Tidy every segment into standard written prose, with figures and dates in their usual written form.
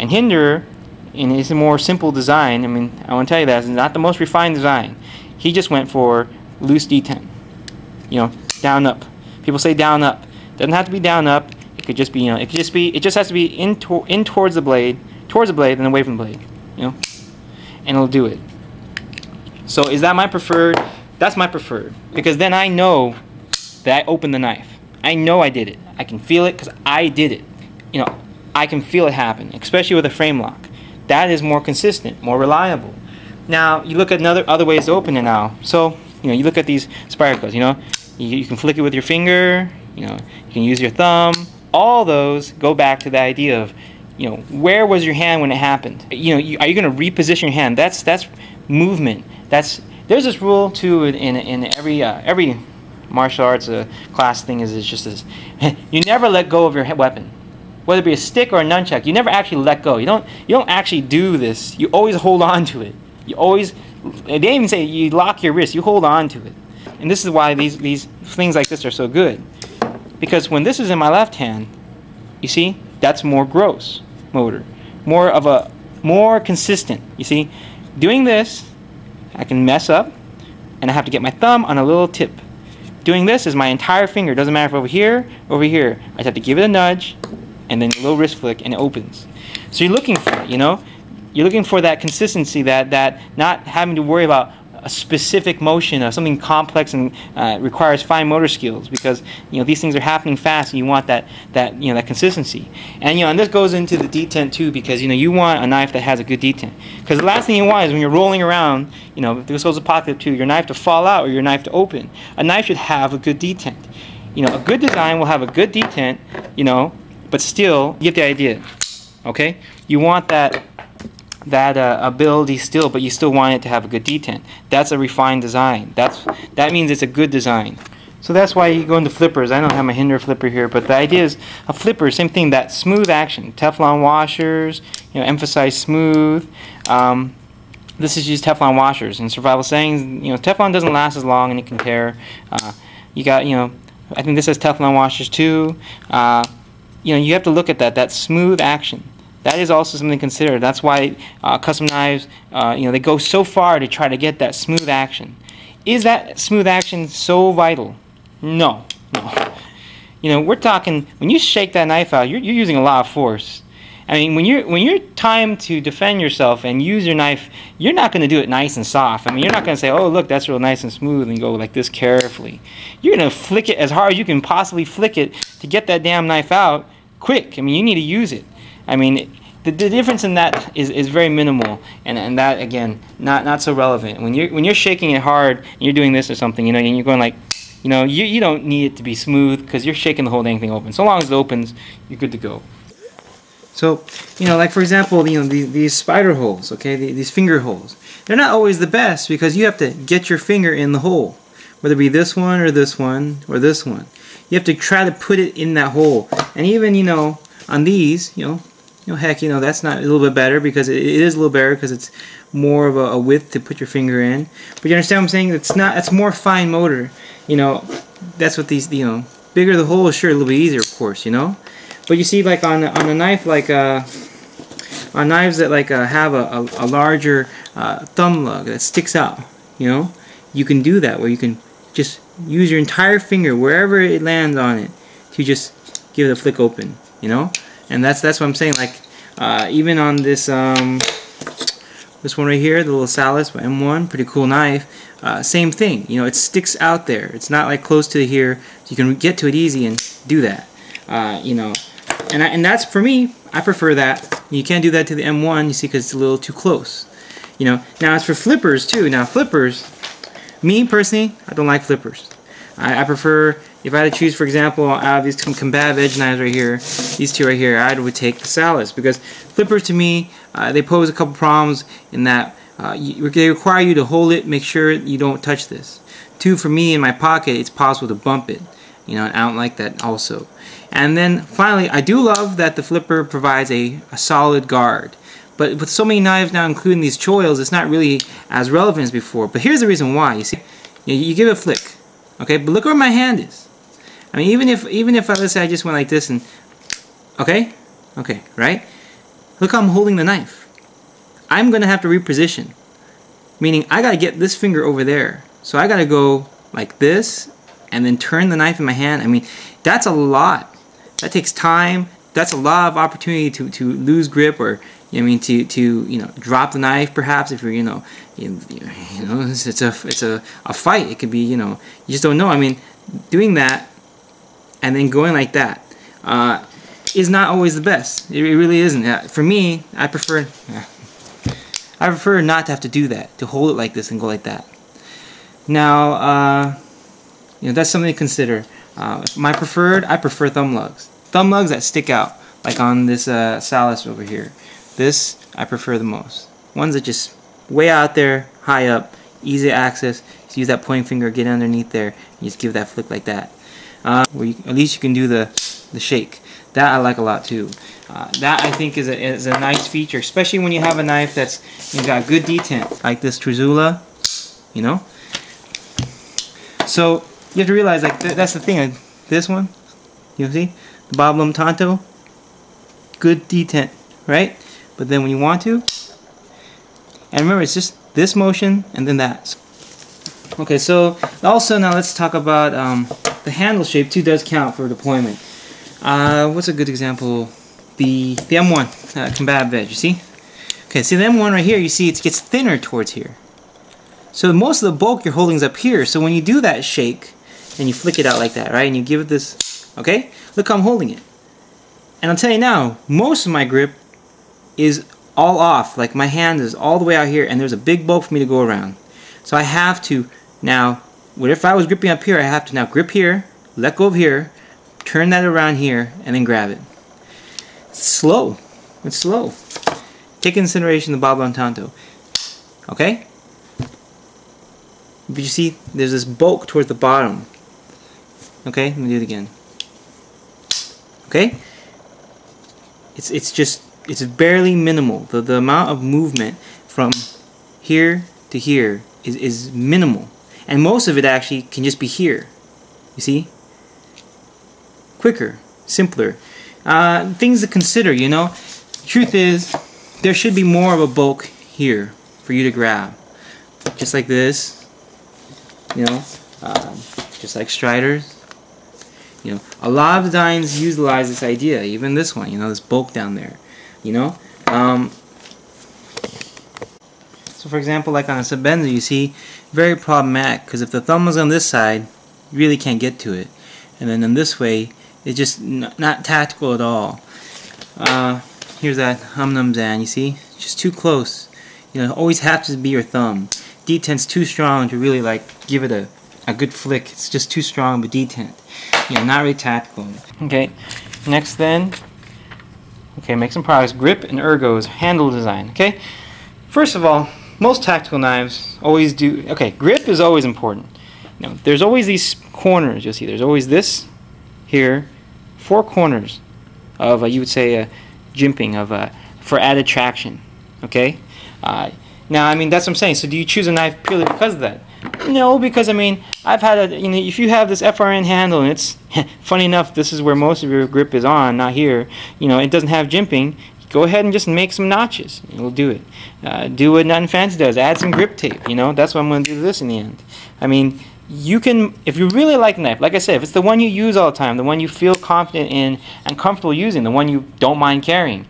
And Hinder, in his more simple design, I mean, I want to tell you that it's not the most refined design. He just went for loose detent. You know, down up. People say down up. Doesn't have to be down up. It could just be, it just has to be in towards the blade, and away from the blade. You know, and it'll do it. So is that my preferred? That's my preferred, because then I know that I opened the knife. I know I did it. I can feel it because I did it. You know, I can feel it happen, especially with a frame lock. That is more consistent, more reliable. Now you look at other ways to open it now. So you look at these Spydercos. You can flick it with your finger. You can use your thumb. All those go back to the idea of, where was your hand when it happened? Are you going to reposition your hand? That's movement. There's this rule too in every martial arts class thing is just this. You never let go of your weapon, whether it be a stick or a nunchuck. You never actually let go. You don't actually do this. You always hold on to it. They even say you lock your wrist. You hold on to it, and this is why these things like this are so good. Because when this is in my left hand, you see, that's more gross motor, more consistent. You see, doing this, I can mess up, and I have to get my thumb on a little tip. Doing this is my entire finger. Doesn't matter if over here, over here. I just have to give it a nudge, and then a little wrist flick, and it opens. So you're looking for it, You're looking for that consistency, that not having to worry about a specific motion of something complex and requires fine motor skills, because these things are happening fast, and you want that consistency. And this goes into the detent too, because you want a knife that has a good detent. Because the last thing you want is when you're rolling around, if this goes apocalypse too, your knife to fall out or your knife to open. A knife should have a good detent. A good design will have a good detent, but still, you get the idea. Okay, you want that ability still, but you still want it to have a good detent. That's a refined design. That means it's a good design. So that's why you go into flippers. I don't have my Hinder flipper here, but the idea is a flipper, same thing, that smooth action. Teflon washers, emphasize smooth. This is just Teflon washers. In survival settings, Teflon doesn't last as long and it can tear. You got, I think this has Teflon washers too. You have to look at that smooth action. That is also something to consider. That's why custom knives, they go so far to try to get that smooth action. Is that smooth action so vital? No. We're talking, when you shake that knife out, you're using a lot of force. I mean, when you're timed to defend yourself and use your knife, you're not going to do it nice and soft. I mean, you're not going to say, oh, look, that's real nice and smooth, and go like this carefully. You're going to flick it as hard as you can possibly flick it to get that damn knife out quick. I mean, you need to use it. I mean, the difference in that is very minimal, and that, again, not so relevant. When you're shaking it hard and you're doing this or something, and you're going like, you don't need it to be smooth, because you're shaking the whole dang thing open. So long as it opens, you're good to go. So, like for example, these spider holes, okay, these finger holes, they're not always the best, because you have to get your finger in the hole, whether it be this one or this one or this one. You have to try to put it in that hole, and even on these, heck, that's not a little bit better, because it is a little better because it's more of a width to put your finger in. But you understand what I'm saying? It's more fine motor. That's what these, bigger the hole, sure, a little bit easier, of course, But you see, like on a knife, like on knives that have a larger thumb lug that sticks out, you can do that, where you can just use your entire finger wherever it lands on it to just give it a flick open, And that's what I'm saying. Like even on this this one right here, the little Salis by M1, pretty cool knife. Same thing. It sticks out there. It's not like close to here, so you can get to it easy and do that. And that's, for me, I prefer that. You can't do that to the M1, you see, because it's a little too close. Now as for flippers too. Now flippers, me personally, I don't like flippers. I prefer, if I had to choose, for example, out of these combative edge knives right here, these two right here, I would take the Salis, because flippers to me, they pose a couple problems in that they require you to hold it, make sure you don't touch this. Two, for me in my pocket, it's possible to bump it. And I don't like that also. And then finally, I do love that the flipper provides a solid guard. But with so many knives now, including these choils, it's not really as relevant as before. But here's the reason why. You see, you give it a flick, okay? But look where my hand is. I mean, even if let's say I just went like this and, okay, right? Look how I'm holding the knife. I'm going to have to reposition. Meaning I got to get this finger over there. So I got to go like this and then turn the knife in my hand. I mean, that's a lot. That takes time. That's a lot of opportunity to lose grip, or I mean to drop the knife perhaps if you're it's a fight. It could be you just don't know. I mean, doing that and then going like that is not always the best. It really isn't. For me, I prefer not to have to do that, to hold it like this and go like that. Now, that's something to consider. I prefer thumb lugs. Thumb lugs that stick out, like on this Salus over here. This I prefer the most. Ones that just way out there, high up, easy access. Just use that pointing finger, get underneath there, and just give that flick like that. At least you can do the shake. That I like a lot too. That I think is a nice feature, especially when you have a knife that's got good detent, like this Trizula. So you have to realize, like that's the thing. This one, you see, the Bablum Tanto, good detent, right? But then when you want to, and remember, it's just this motion and then that. Okay, so also now let's talk about the handle shape too. Does count for deployment. What's a good example? The M1 combat veg. You see? Okay, see the M1 right here. You see it gets thinner towards here. So most of the bulk you're holding is up here. So when you do that shake and you flick it out like that, right? And you give it this, okay? Look how I'm holding it. And I'll tell you now, most of my grip is all off. Like my hand is all the way out here, and there's a big bulk for me to go around. So I have to now, if I was gripping up here, I have to now grip here, let go of here, turn that around here, and then grab it. It's slow. It's slow. Take into consideration the Bablum Tanto. Okay? But you see, there's this bulk towards the bottom. Okay, let me do it again. Okay? It's barely minimal. The amount of movement from here to here is minimal. And most of it actually can just be here. You see? Quicker, simpler. Things to consider, Truth is, there should be more of a bulk here for you to grab. Just like this. Just like Striders. A lot of designs utilize this idea, even this one, this bulk down there, So for example, like on a Sebenza, you see, very problematic, because if the thumb was on this side, you really can't get to it. And then in this way, it's just not tactical at all. Here's that Humnum Zan, you see? It's just too close. Always have to be your thumb. Detent's too strong to really give it a good flick. It's just too strong, but detent. Not really tactical. Okay, next then. Okay, make some progress. Grip and ergos, handle design. Okay, first of all, most tactical knives always do. Okay, grip is always important. There's always these corners. You'll see. There's always this here, 4 corners of you would say jimping for added traction. Okay. Now, I mean, that's what I'm saying. So do you choose a knife purely because of that? No, because, I mean, I've had if you have this FRN handle, and it's, funny enough, this is where most of your grip is on, not here, it doesn't have jimping, go ahead and just make some notches. It'll do it. Do what Nothing Fancy does. Add some grip tape, That's what I'm going to do to this in the end. I mean, you can, if you really like the knife, like I said, if it's the one you use all the time, the one you feel confident in and comfortable using, the one you don't mind carrying,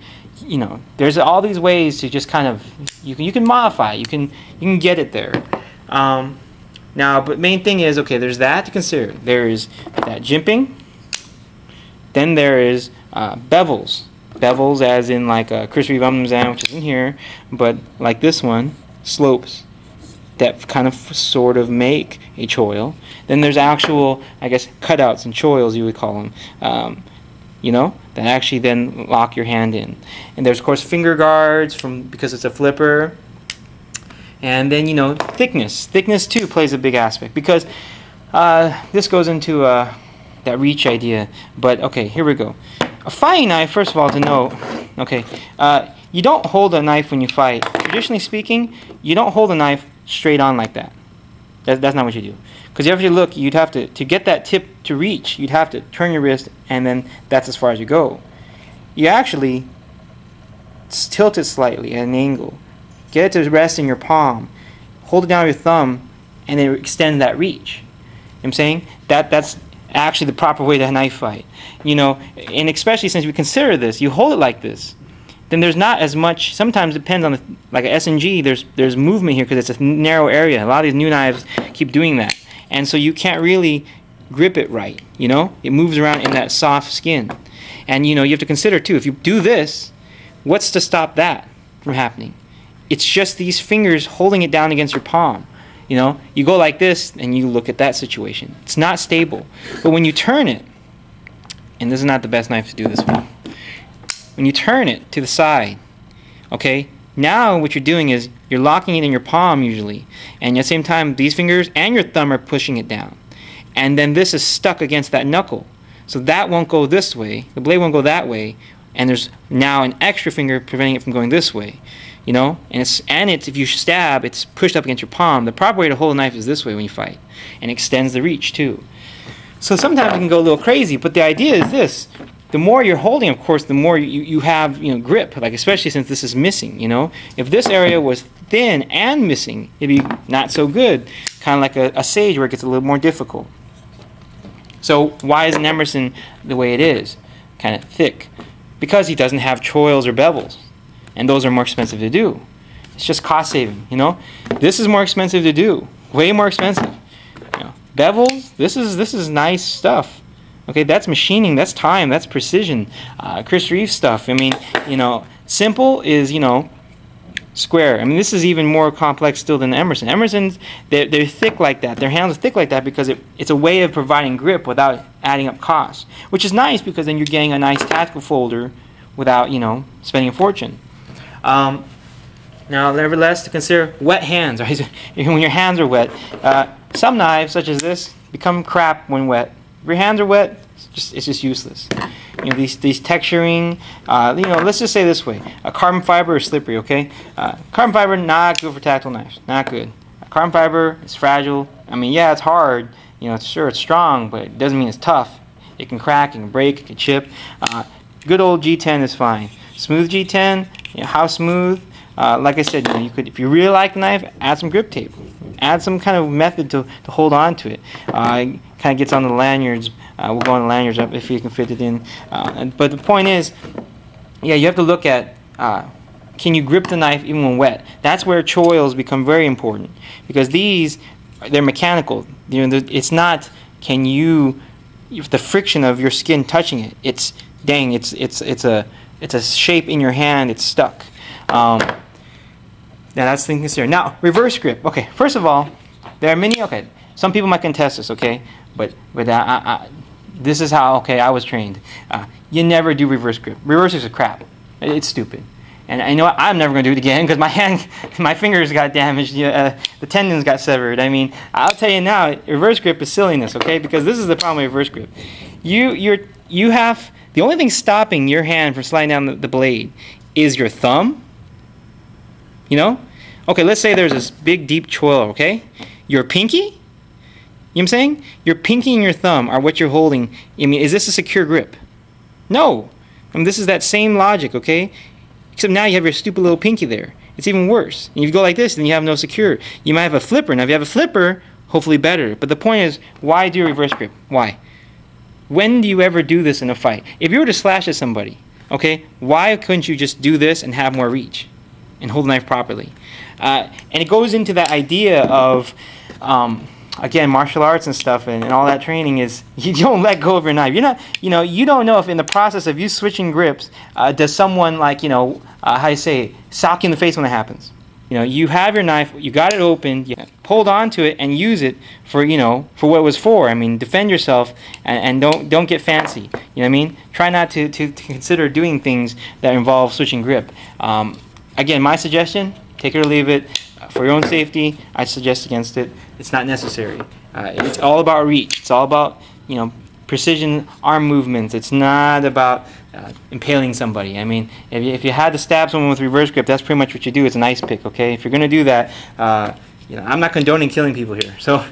there's all these ways to just kind of, you can modify, you can get it there. Now, but main thing is, okay, there's that to consider. There is that jimping. Then there is bevels. Bevels as in like a Chris Reeve Umzan, which is in here, but like this one, slopes that kind of sort of make a choil. Then there's actual, I guess, cutouts and choils, you would call them. That actually then lock your hand in. And there's, of course, finger guards because it's a flipper. And then, thickness. Thickness, too, plays a big aspect. Because this goes into that reach idea. But, okay, here we go. A fighting knife, first of all, to know, okay, you don't hold a knife when you fight. Traditionally speaking, you don't hold a knife straight on like that. That's not what you do. Because if you look, you'd have to get that tip to reach, you'd have to turn your wrist, and then that's as far as you go. You actually tilt it slightly at an angle. Get it to rest in your palm. Hold it down with your thumb, and then extend that reach. You know what I'm saying? That's actually the proper way to knife fight. You know, and especially since we consider this, you hold it like this, then there's not as much. Sometimes it depends on like an S&G. There's movement here because it's a narrow area. A lot of these new knives keep doing that, and so you can't really grip it right. You know, it moves around in that soft skin, and you know you have to consider too. If you do this, what's to stop that from happening? It's just these fingers holding it down against your palm. You know, you go like this and you look at that situation. It's not stable. But when you turn it, and this is not the best knife to do this with, when you turn it to the side, okay, now what you're doing is you're locking it in your palm usually, and at the same time these fingers and your thumb are pushing it down. And then this is stuck against that knuckle. So that won't go this way, the blade won't go that way, and there's now an extra finger preventing it from going this way. You know, and it's if you stab, it's pushed up against your palm. The proper way to hold a knife is this way when you fight, and extends the reach too. So sometimes it can go a little crazy, but the idea is this: the more you're holding, of course, the more you have grip. Like especially since this is missing. You know, if this area was thin and missing, it'd be not so good. Kind of like a sage where it gets a little more difficult. So why is an Emerson the way it is, kind of thick? Because he doesn't have choils or bevels. And those are more expensive to do. It's just cost saving, you know. This is more expensive to do, way more expensive. You know, bevels, this is nice stuff. Okay, that's machining, that's time, that's precision. Chris Reeve stuff. I mean, you know, simple is square. I mean, this is even more complex still than the Emerson. Emersons, they're thick like that. Their handles are thick like that because it's a way of providing grip without adding up costs, which is nice because then you're getting a nice tactical folder without spending a fortune. Now, nevertheless, to consider wet hands. When your hands are wet, some knives, such as this, become crap when wet. If your hands are wet, it's just useless. These texturing. Let's just say this way: carbon fiber is slippery. Okay, carbon fiber not good for tactile knives. Not good. Carbon fiber is fragile. I mean, yeah, it's hard. Sure, it's strong, but it doesn't mean it's tough. It can crack, it can break, it can chip. Good old G10 is fine. Smooth G10. How smooth? Like I said, you could, if you really like the knife, add some grip tape. Add some kind of method to hold on to it. It kind of gets on the lanyards. We'll go on the lanyards up if you can fit it in. But the point is, yeah, you have to look at can you grip the knife even when wet? That's where choils become very important because they're mechanical. It's not can you the friction of your skin touching it. It's dang. It's a shape in your hand. It's stuck. Now that's the thing to consider. Now reverse grip. Okay, first of all, there are many. Okay, some people might contest this. Okay, but this is how I was trained. You never do reverse grip. Reverse is crap. It's stupid. And I know I'm never going to do it again because my fingers got damaged. The tendons got severed. I mean, I'll tell you now, reverse grip is silliness. Okay, because this is the problem with reverse grip. You have. The only thing stopping your hand from sliding down the blade is your thumb. Okay, let's say there's this big deep choil, okay? Your pinky, you know what I'm saying? Your pinky and your thumb are what you're holding. I mean, is this a secure grip? No. I mean, this is that same logic, okay? Except now you have your stupid little pinky there. It's even worse. And if you go like this, then you have no secure. You might have a flipper. Now, if you have a flipper, hopefully better. But the point is, why do reverse grip? Why? When do you ever do this in a fight? If you were to slash at somebody, okay, why couldn't you just do this and have more reach and hold the knife properly? And it goes into that idea of, again, martial arts and stuff and all that training is you don't let go of your knife. You're not, you don't know if in the process of you switching grips, does someone sock you in the face when it happens. You have your knife, you got it open, you hold on to it and use it for what it was for. I mean, defend yourself and don't get fancy. You know what I mean? Try not to consider doing things that involve switching grip. Again, my suggestion: take it or leave it. For your own safety, I suggest against it. It's not necessary. It's all about reach. It's all about precision arm movements. It's not about impaling somebody. I mean, if you had to stab someone with reverse grip, that's pretty much what you do. It's an ice pick, okay? If you're going to do that, I'm not condoning killing people here. So